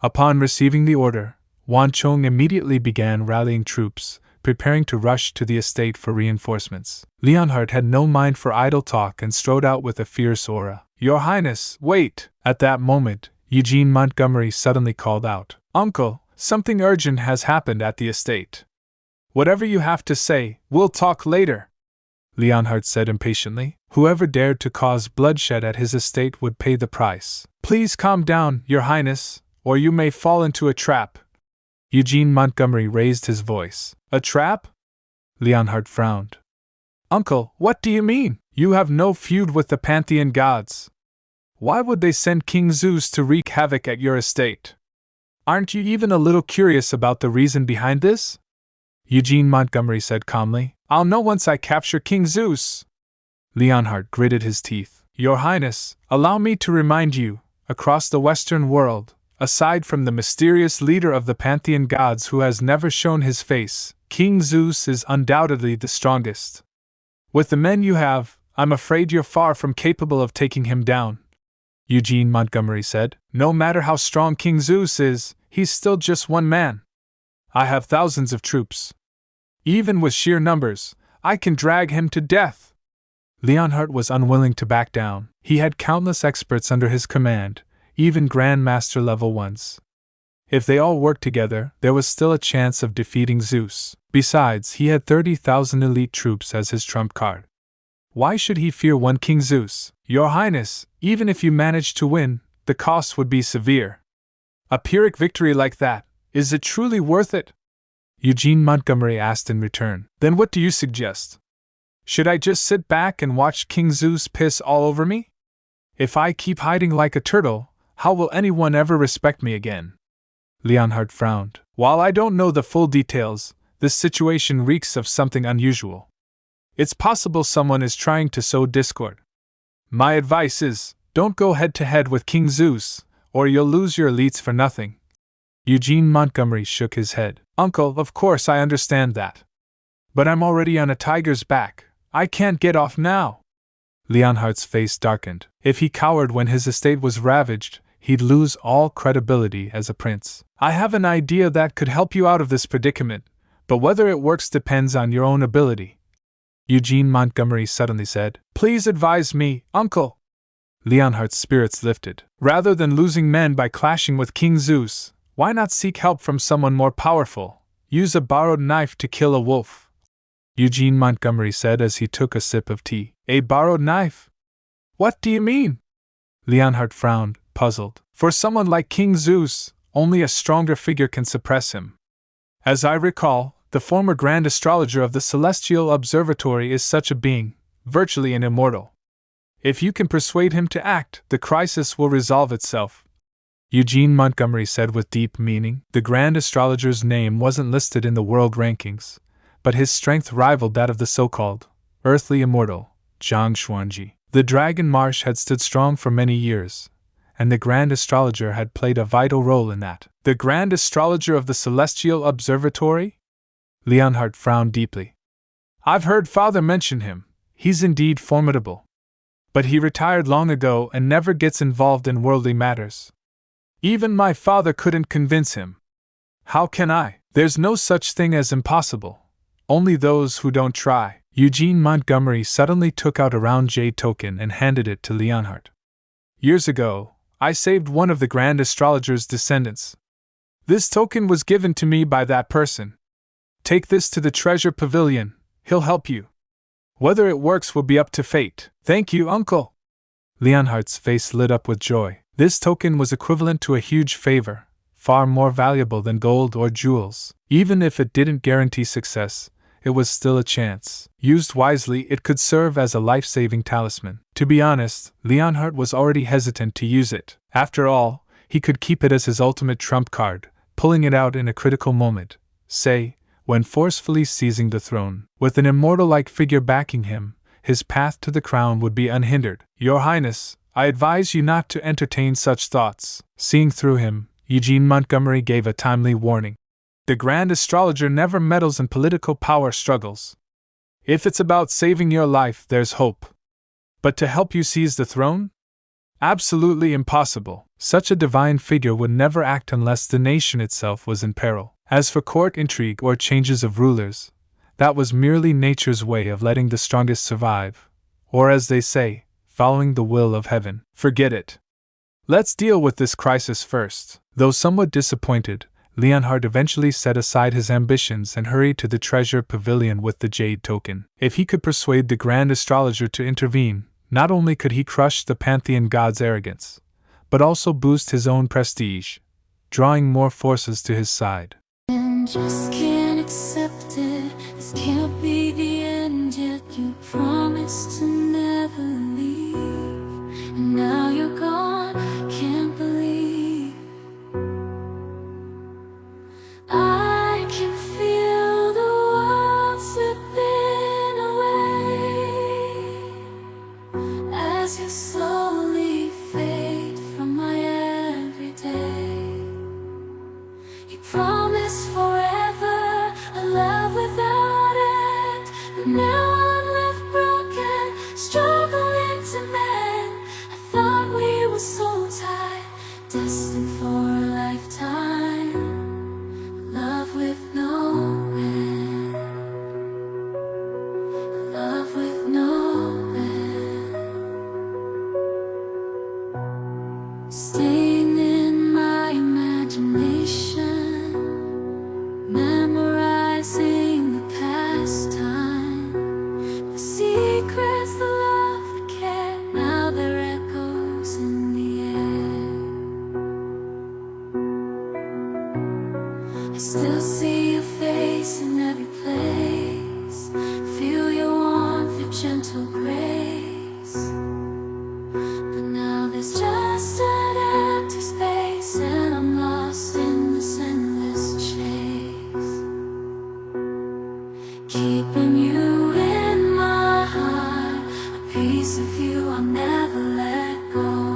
Upon receiving the order, Wan Chong immediately began rallying troops, preparing to rush to the estate for reinforcements. Leonhardt had no mind for idle talk and strode out with a fierce aura. "Your Highness, wait!" At that moment, Eugene Montgomery suddenly called out, "Uncle, something urgent has happened at the estate." "Whatever you have to say, we'll talk later," Leonhardt said impatiently. Whoever dared to cause bloodshed at his estate would pay the price. "Please calm down, Your Highness, or you may fall into a trap." Eugene Montgomery raised his voice. "A trap?" Leonhardt frowned. "Uncle, what do you mean? You have no feud with the Pantheon gods. Why would they send King Zeus to wreak havoc at your estate? Aren't you even a little curious about the reason behind this?" Eugene Montgomery said calmly. "I'll know once I capture King Zeus." Leonhardt gritted his teeth. "Your Highness, allow me to remind you, across the Western world, aside from the mysterious leader of the Pantheon gods who has never shown his face, King Zeus is undoubtedly the strongest. With the men you have, I'm afraid you're far from capable of taking him down," Eugene Montgomery said. "No matter how strong King Zeus is, he's still just one man. I have thousands of troops. Even with sheer numbers, I can drag him to death." Leonhardt was unwilling to back down. He had countless experts under his command, even Grandmaster level ones. If they all worked together, there was still a chance of defeating Zeus. Besides, he had 30,000 elite troops as his trump card. Why should he fear one King Zeus? "Your Highness, even if you managed to win, the cost would be severe. A Pyrrhic victory like that, is it truly worth it?" Eugene Montgomery asked in return. "Then what do you suggest? Should I just sit back and watch King Zeus piss all over me? If I keep hiding like a turtle, how will anyone ever respect me again?" Leonhardt frowned. "While I don't know the full details, this situation reeks of something unusual. It's possible someone is trying to sow discord. My advice is, don't go head to head with King Zeus, or you'll lose your elites for nothing." Eugene Montgomery shook his head. "Uncle, of course I understand that. But I'm already on a tiger's back. I can't get off now." Leonhardt's face darkened. If he cowered when his estate was ravaged, he'd lose all credibility as a prince. "I have an idea that could help you out of this predicament, but whether it works depends on your own ability," Eugene Montgomery suddenly said. "Please advise me, Uncle." Leonhardt's spirits lifted. "Rather than losing men by clashing with King Zeus, why not seek help from someone more powerful? Use a borrowed knife to kill a wolf," Eugene Montgomery said as he took a sip of tea. "A borrowed knife? What do you mean?" Leonhardt frowned, puzzled. "For someone like King Zeus, only a stronger figure can suppress him. As I recall, the former Grand Astrologer of the Celestial Observatory is such a being, virtually an immortal. If you can persuade him to act, the crisis will resolve itself," Eugene Montgomery said with deep meaning. The Grand Astrologer's name wasn't listed in the world rankings, but his strength rivaled that of the so-called earthly immortal, Zhang Xuanji. The Dragon Marsh had stood strong for many years, and the Grand Astrologer had played a vital role in that. "The Grand Astrologer of the Celestial Observatory?" Leonhardt frowned deeply. "I've heard Father mention him. He's indeed formidable. But he retired long ago and never gets involved in worldly matters. Even my father couldn't convince him. How can I? There's no such thing as impossible. Only those who don't try." Eugene Montgomery suddenly took out a round jade token and handed it to Leonhardt. "Years ago, I saved one of the Grand Astrologer's descendants. This token was given to me by that person. Take this to the Treasure Pavilion, he'll help you. Whether it works will be up to fate." "Thank you, Uncle." Leonhardt's face lit up with joy. This token was equivalent to a huge favor, far more valuable than gold or jewels. Even if it didn't guarantee success, it was still a chance. Used wisely, it could serve as a life-saving talisman. To be honest, Leonhardt was already hesitant to use it. After all, he could keep it as his ultimate trump card, pulling it out in a critical moment, say, when forcefully seizing the throne. With an immortal-like figure backing him, his path to the crown would be unhindered. "Your Highness, I advise you not to entertain such thoughts." Seeing through him, Eugene Montgomery gave a timely warning. "The Grand Astrologer never meddles in political power struggles. If it's about saving your life, there's hope. But to help you seize the throne? Absolutely impossible." Such a divine figure would never act unless the nation itself was in peril. As for court intrigue or changes of rulers, that was merely nature's way of letting the strongest survive, or as they say, following the will of heaven. Forget it. Let's deal with this crisis first. Though somewhat disappointed, Leonhard eventually set aside his ambitions and hurried to the treasure pavilion with the jade token. If he could persuade the grand astrologer to intervene, not only could he crush the pantheon god's arrogance, but also boost his own prestige, drawing more forces to his side. And just can't accept it. This can't be the end yet. You promised to never leave, and now you're gone. Can't believe I can feel the world slipping away as you slowly fade from my everyday. You promised forever a love without end, but now I'm left broken, struggling to mend. I thought we were so tight, destined for a lifetime. Love with no end, love with no end. Staying in my imagination, memorizing the past time, the secrets, the love, the care, now they're echoes in the air. I still see your face in every place, feel your warmth, your gentle grace, but now there's just an empty space, and I'm lost in this endless chase. Keeping you in my heart, a piece of you I'll never let go.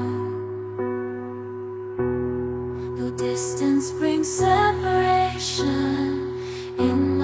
Though distance brings separation, in